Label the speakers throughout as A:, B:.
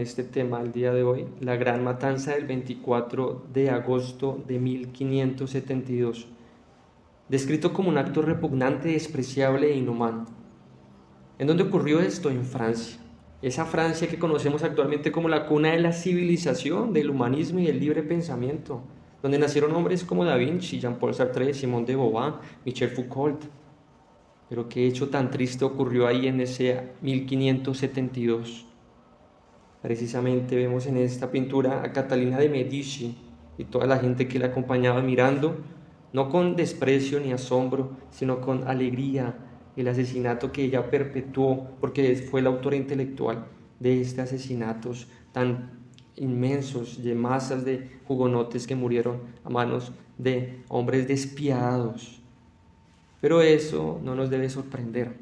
A: este tema el día de hoy, la gran matanza del 24 de agosto de 1572, descrito como un acto repugnante, despreciable e inhumano. ¿En dónde ocurrió esto? En Francia. Esa Francia que conocemos actualmente como la cuna de la civilización, del humanismo y del libre pensamiento, donde nacieron hombres como Da Vinci, Jean-Paul Sartre, Simone de Beauvoir, Michel Foucault. Pero qué hecho tan triste ocurrió ahí en ese 1572. Precisamente vemos en esta pintura a Catalina de Medici y toda la gente que la acompañaba mirando, no con desprecio ni asombro, sino con alegría, el asesinato que ella perpetuó, porque fue la autora intelectual de estos asesinatos tan inmensos, de masas de hugonotes que murieron a manos de hombres despiadados. Pero eso no nos debe sorprender.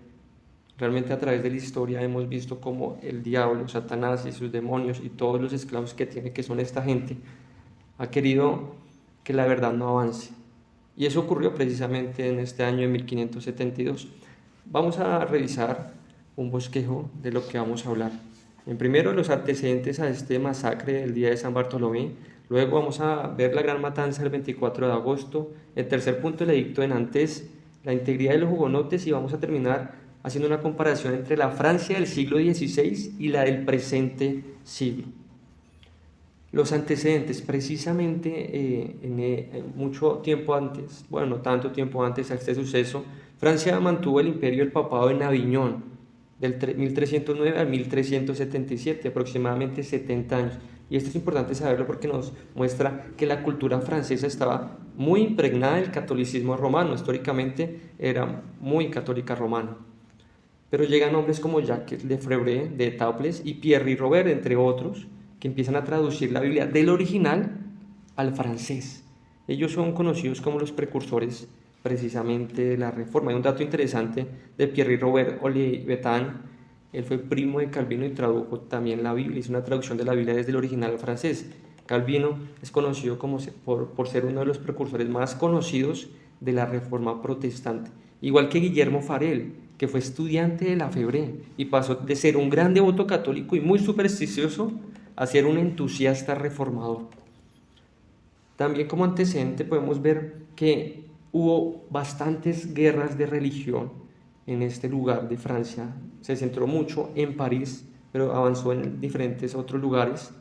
A: Realmente a través de la historia hemos visto cómo el diablo, Satanás y sus demonios y todos los esclavos que tiene, que son esta gente, ha querido que la verdad no avance. Y eso ocurrió precisamente en este año de 1572. Vamos a revisar un bosquejo de lo que vamos a hablar. En primero, los antecedentes a este masacre del día de San Bartolomé. Luego vamos a ver la gran matanza del 24 de agosto. En tercer punto, el edicto de Nantes, la integridad de los hugonotes, y vamos a terminar haciendo una comparación entre la Francia del siglo XVI y la del presente siglo. Los antecedentes, precisamente mucho tiempo antes, bueno, no tanto tiempo antes a este suceso, Francia mantuvo el imperio del papado en Aviñón, del 1309 al 1377, aproximadamente 70 años. Y esto es importante saberlo porque nos muestra que la cultura francesa estaba muy impregnada del catolicismo romano, históricamente era muy católica romana. Pero llegan hombres como Jacques Lefebvre de Etaples y Pierre Robert, entre otros, que empiezan a traducir la Biblia del original al francés. Ellos son conocidos como los precursores precisamente de la Reforma. Hay un dato interesante de Pierre Robert Olivetan. Él fue primo de Calvino y tradujo también la Biblia, hizo una traducción de la Biblia desde el original al francés. Calvino es conocido por ser uno de los precursores más conocidos de la Reforma protestante, igual que Guillermo Farel, que fue estudiante de Lefebvre y pasó de ser un gran devoto católico y muy supersticioso a ser un entusiasta reformador. También como antecedente podemos ver que hubo bastantes guerras de religión en este lugar de Francia. Se centró mucho en París, pero avanzó en diferentes otros lugares,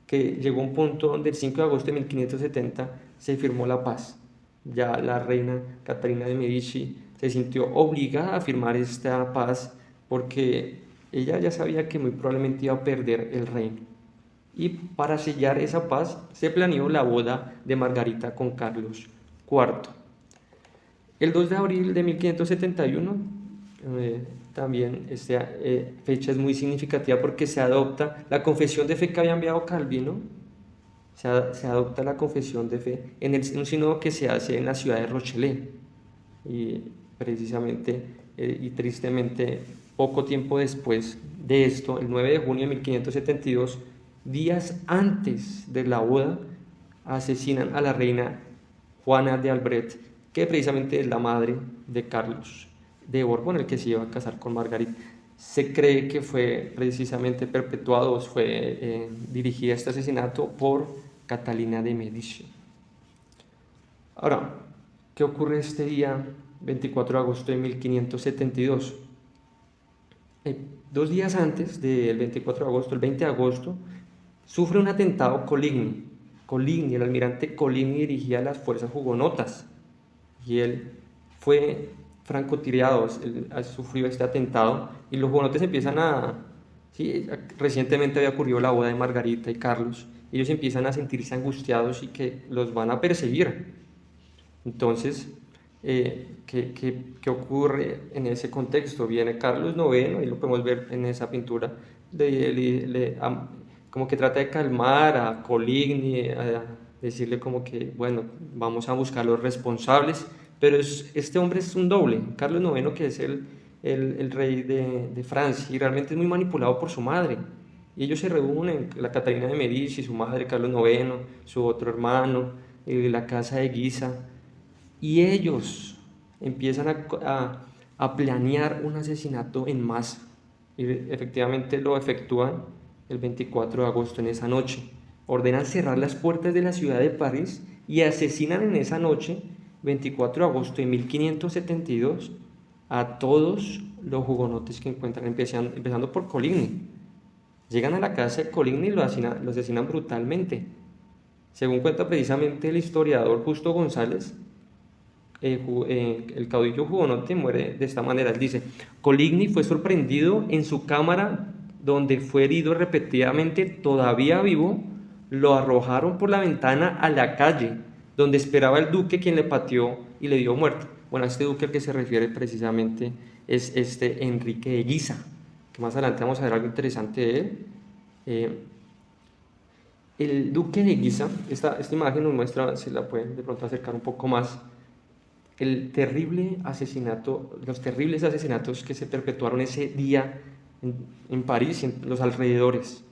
A: que llegó a un punto donde el 5 de agosto de 1570 se firmó la paz. Ya la reina Catalina de Medici se sintió obligada a firmar esta paz porque ella ya sabía que muy probablemente iba a perder el reino. Y para sellar esa paz se planeó la boda de Margarita con Carlos IV. El 2 de abril de 1571, también esta fecha es muy significativa porque se adopta la confesión de fe que había enviado Calvino, se adopta la confesión de fe en un sínodo que se hace en la ciudad de Rochelle. Y precisamente y tristemente, poco tiempo después de esto, el 9 de junio de 1572, días antes de la boda, asesinan a la reina Juana de Albret, que precisamente es la madre de Carlos de Borbón, el que se iba a casar con Margarita. Se cree que fue precisamente perpetuado, fue dirigida este asesinato por Catalina de Medici. Ahora, ¿qué ocurre este día 24 de agosto de 1572? 2 días antes del 24 de agosto, el 20 de agosto, sufre un atentado Coligny. El almirante Coligny dirigía las fuerzas hugonotas y él fue francotirador, él sufrió este atentado y los hugonotes empiezan recientemente había ocurrido la boda de Margarita y Carlos, ellos empiezan a sentirse angustiados y que los van a perseguir. Entonces, ¿qué ocurre en ese contexto? Viene Carlos IX, y lo podemos ver en esa pintura, como que trata de calmar a Coligny, a decirle como que, bueno, vamos a buscar los responsables, pero este hombre es un doble, Carlos IX, que es el rey de Francia, y realmente es muy manipulado por su madre. Y ellos se reúnen, la Catalina de Medici, su madre, Carlos IX, su otro hermano, la casa de Guisa, y ellos empiezan a planear un asesinato en masa, y efectivamente lo efectúan el 24 de agosto, en esa noche. Ordenan cerrar las puertas de la ciudad de París y asesinan en esa noche, 24 de agosto de 1572, a todos los hugonotes que encuentran, empezando por Coligny. Llegan a la casa de Coligny y lo asesinan brutalmente. Según cuenta precisamente el historiador Justo González, el caudillo hugonote muere de esta manera. Él dice: Coligny fue sorprendido en su cámara, donde fue herido repetidamente. Todavía vivo, lo arrojaron por la ventana a la calle, donde esperaba el duque, quien le pateó y le dio muerte. Bueno, a este duque al que se refiere precisamente es este Enrique de Guisa, que más adelante vamos a ver algo interesante de él. El duque de Guisa, esta imagen nos muestra, si la pueden de pronto acercar un poco más, los terribles asesinatos que se perpetuaron ese día en París y en los alrededores.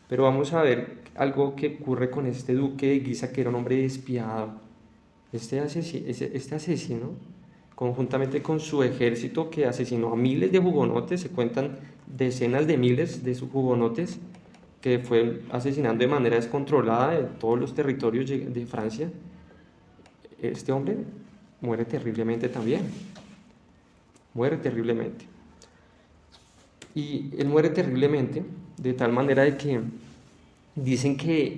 A: Pero vamos a ver algo que ocurre con este duque de Guisa, que era un hombre despiadado. Este asesino, conjuntamente con su ejército, que asesinó a miles de hugonotes, se cuentan decenas de miles de sus hugonotes, que fue asesinando de manera descontrolada en todos los territorios de Francia. Este hombre muere terriblemente también. Muere terriblemente. Y él muere terriblemente de tal manera de que dicen que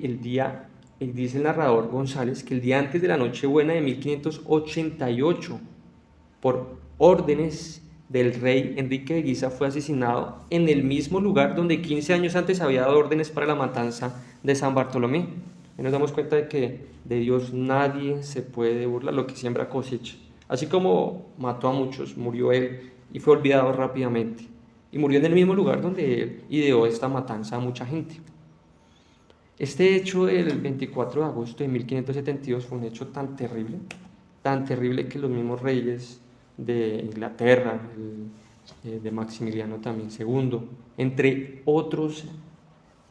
A: dice el narrador González, que el día antes de la Nochebuena de 1588, por órdenes del rey Enrique de Guisa, fue asesinado en el mismo lugar donde 15 años antes había dado órdenes para la matanza de San Bartolomé. Y nos damos cuenta de que de Dios nadie se puede burlar, lo que siembra cosecha. Así como mató a muchos, murió él y fue olvidado rápidamente. Y murió en el mismo lugar donde él ideó esta matanza a mucha gente. Este hecho del 24 de agosto de 1572 fue un hecho tan terrible que los mismos reyes de Inglaterra, de Maximiliano también II, entre otros,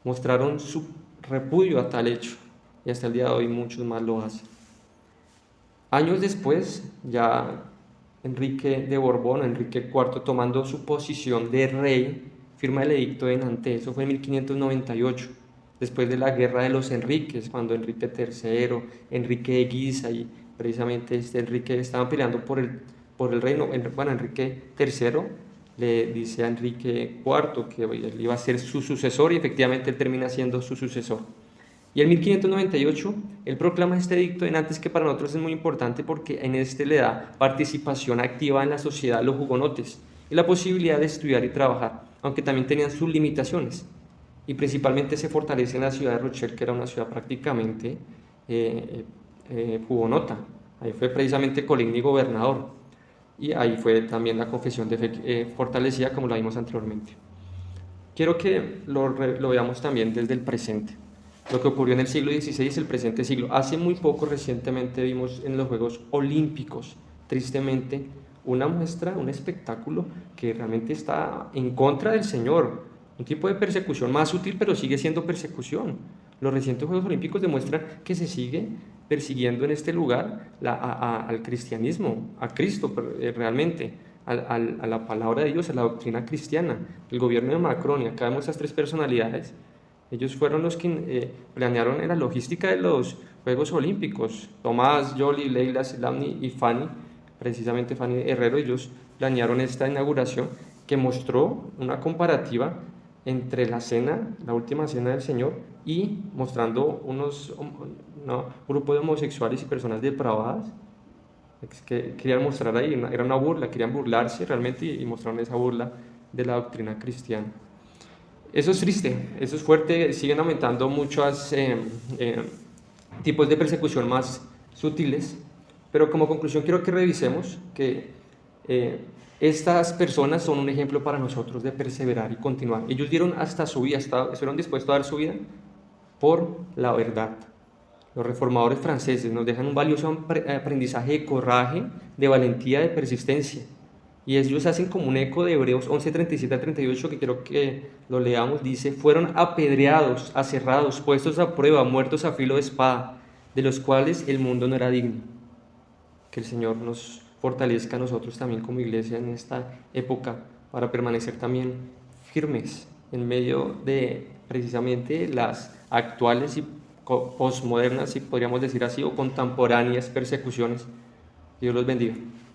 A: mostraron su repudio a tal hecho, y hasta el día de hoy muchos más lo hacen. Años después, ya Enrique de Borbón, Enrique IV, tomando su posición de rey, firma el edicto de Nantes. Eso fue en 1598, después de la guerra de los Enriques, cuando Enrique III, Enrique de Guisa y precisamente Enrique estaban peleando por el reino. Bueno, Enrique III le dice a Enrique IV que él iba a ser su sucesor, y efectivamente él termina siendo su sucesor. Y en 1598 él proclama este edicto de Nantes, que para nosotros es muy importante porque en este le da participación activa en la sociedad a los hugonotes y la posibilidad de estudiar y trabajar, aunque también tenían sus limitaciones. Y principalmente se fortalece en la ciudad de Rochelle, que era una ciudad prácticamente hugonota. Ahí fue precisamente Coligny gobernador, y ahí fue también la confesión de fe fortalecida, como la vimos anteriormente. Quiero que lo veamos también desde el presente, lo que ocurrió en el siglo XVI, el presente siglo. Hace muy poco, recientemente, vimos en los Juegos Olímpicos, tristemente, una muestra, un espectáculo que realmente está en contra del Señor, un tipo de persecución más sutil, pero sigue siendo persecución. Los recientes Juegos Olímpicos demuestran que se sigue persiguiendo en este lugar al cristianismo, a Cristo realmente, a la palabra de Dios, a la doctrina cristiana. El gobierno de Macron, y acá vemos esas tres personalidades, ellos fueron los que planearon en la logística de los Juegos Olímpicos. Tomás, Joly, Leila, Selamni y Fanny, precisamente Fanny Herrero, ellos planearon esta inauguración que mostró una comparativa entre la última cena del Señor, y mostrando un grupo de homosexuales y personas depravadas que querían mostrar ahí, era una burla, querían burlarse realmente, y mostraron esa burla de la doctrina cristiana. Eso es triste, eso es fuerte. Siguen aumentando muchos tipos de persecución más sutiles, pero como conclusión quiero que revisemos que estas personas son un ejemplo para nosotros de perseverar y continuar. Ellos dieron hasta su vida, estuvieron dispuestos a dar su vida por la verdad. Los reformadores franceses nos dejan un valioso aprendizaje de coraje, de valentía, de persistencia. Y ellos hacen como un eco de Hebreos 11:37-38, que quiero que lo leamos. Dice: fueron apedreados, aserrados, puestos a prueba, muertos a filo de espada, de los cuales el mundo no era digno. Que el Señor nos fortalezca a nosotros también como iglesia en esta época, para permanecer también firmes en medio de precisamente las actuales y posmodernas, si podríamos decir así, o contemporáneas persecuciones. Dios los bendiga.